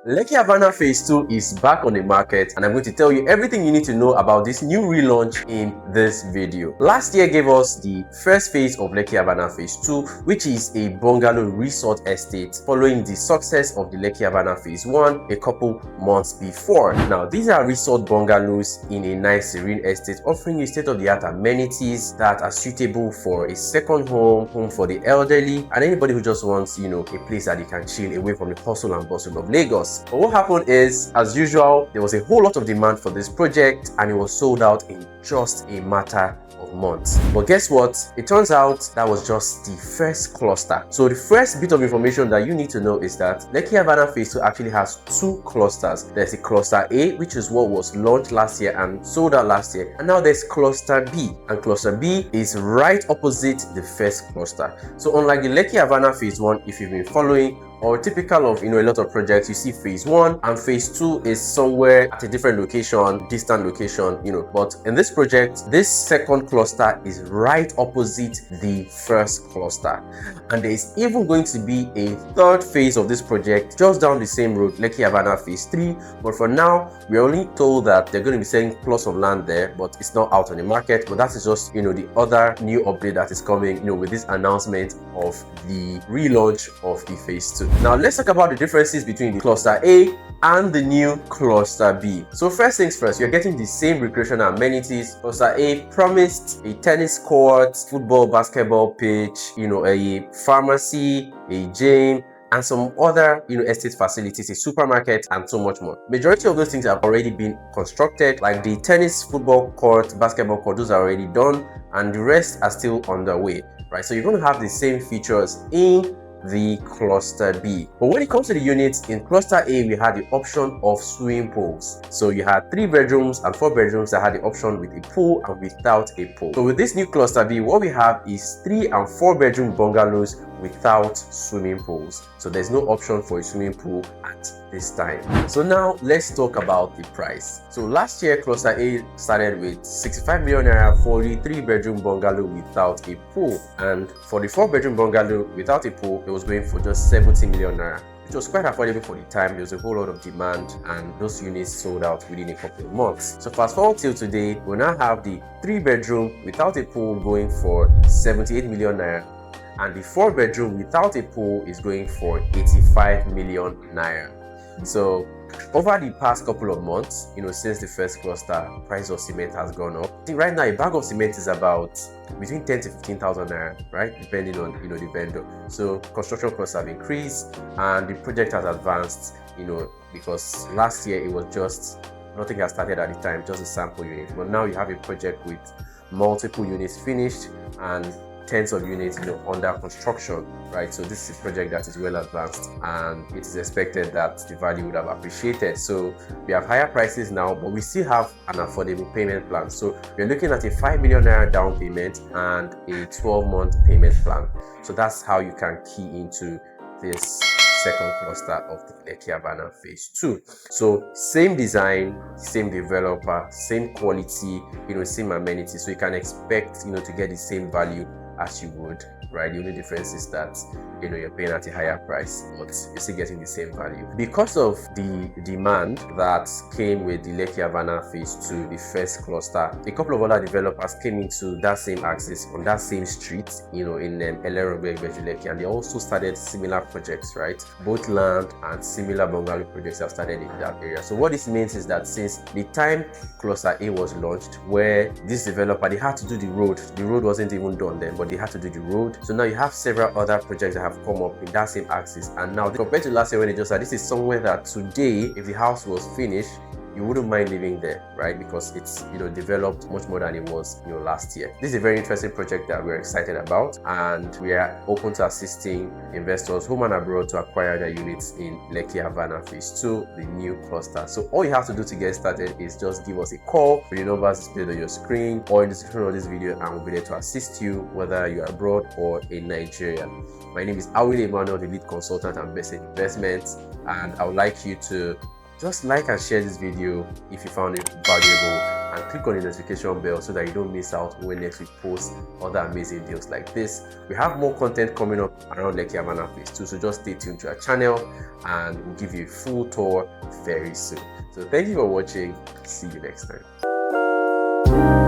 Lekki Avana Phase 2 is back on the market, and I'm going to tell you everything you need to know about this new relaunch in this video. Last year gave us the first phase of Lekki Avana Phase 2, which is a bungalow resort estate following the success of the Lekki Avana Phase 1 a couple months before. Now, these are resort bungalows in a nice serene estate offering you state-of-the-art amenities that are suitable for a second home for the elderly, and anybody who just wants, a place that you can chill away from the hustle and bustle of Lagos. But what happened is, as usual, there was a whole lot of demand for this project and it was sold out in just a matter of months. But guess what? It turns out that was just the first cluster. So the first bit of information that you need to know is that Lekki Avana Phase 2 actually has two clusters. There's a cluster A, which is what was launched last year and sold out last year, and now there's cluster B, and cluster B is right opposite the first cluster. So unlike the Lekki Avana Phase 1, if you've been following, or typical of a lot of projects, you see phase 1 and phase 2 is somewhere at a different location, distant location, but in this project, this second cluster is right opposite the first cluster, and there is even going to be a third phase of this project just down the same road, Lekki Avana Phase 3. But for now, we're only told that they're going to be selling plots of land there, but it's not out on the market. But that is just the other new update that is coming with this announcement of the relaunch of the phase 2. Now let's talk about the differences between the cluster A and the new cluster B. So first things first, you're getting the same recreational amenities. Cluster A promised a tennis court, football, basketball pitch, a pharmacy, a gym, and some other estate facilities, a supermarket, and so much more. Majority of those things have already been constructed, like the tennis, football court, basketball court, those are already done, and the rest are still underway, right? So you're going to have the same features in the cluster B. But when it comes to the units, in cluster A, we had the option of swimming pools. So you had 3 bedrooms and 4 bedrooms that had the option with a pool and without a pool. So with this new cluster B, what we have is 3 and 4 bedroom bungalows without swimming pools. So there's no option for a swimming pool at this time. So now let's talk about the price. So last year, cluster A started with 65 million naira for the 3 bedroom bungalow without a pool, and for the 4 bedroom bungalow without a pool, it was going for just 70 million naira, which was quite affordable for the time. There was a whole lot of demand and those units sold out within a couple of months. So fast forward till today, we now have the 3 bedroom without a pool going for 78 million naira, and the 4 bedroom without a pool is going for 85 million naira. So over the past couple of months, since the first cluster, price of cement has gone up. I think right now a bag of cement is about between 10 to 15,000 naira, right, depending on the vendor. So construction costs have increased and the project has advanced, because last year it was just nothing has started at the time, just a sample unit. But now you have a project with multiple units finished and tens of units under construction, right? So this is a project that is well advanced and it is expected that the value would have appreciated. So we have higher prices now, but we still have an affordable payment plan. So we're looking at a 5 million naira down payment and a 12-month payment plan. So that's how you can key into this second cluster of the Lekki Avana Phase 2. So same design, same developer, same quality, same amenities. So you can expect to get the same value as you would, right? The only difference is that you're paying at a higher price, but you're still getting the same value. Because of the demand that came with the Lekki Avana Phase 2, the first cluster, a couple of other developers came into that same axis on that same street, in Ibeju Lekki, and they also started similar projects, right? Both land and similar bungalow projects have started in that area. So what this means is that since the time cluster A was launched, where this developer, they had to do the road wasn't even done then, but they had to do the road. So now you have several other projects that have come up in that same axis, and now compared to last year when they just said this is somewhere that today, if the house was finished, you wouldn't mind living there, right? Because it's developed much more than it was last year. This is a very interesting project that we're excited about, and we are open to assisting investors home and abroad to acquire their units in Lekki Avana Phase 2, the new cluster. So all you have to do to get started is just give us a call with the numbers displayed on your screen or in the description of this video, and we'll be there to assist you whether you're abroad or in Nigeria. My name is Ibeju Lekki, the lead consultant and Bestate Investments, and I would like you to Just like and share this video if you found it valuable, and click on the notification bell so that you don't miss out when next we post other amazing deals like this. We have more content coming up around Lekki Avana Phase 2, so just stay tuned to our channel and we'll give you a full tour very soon. So thank you for watching. See you next time.